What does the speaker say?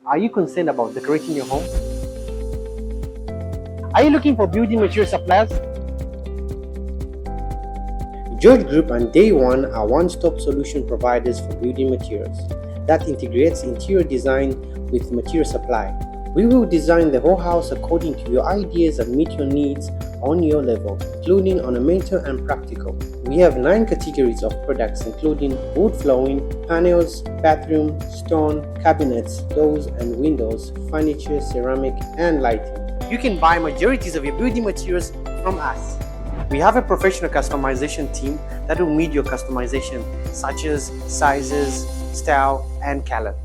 Are you concerned about decorating your home? Are you looking for building material suppliers? George Group and Day One are one-stop solution providers for building materials that integrates interior design with material supply. We will design the whole house according to your ideas and meet your needs on your level, including ornamental and practical. We have 9 categories of products including wood flooring, panels, bathroom, stone, cabinets, doors and windows, furniture, ceramic and lighting. You can buy majorities of your building materials from us. We have a professional customization team that will meet your customization such as sizes, style and color.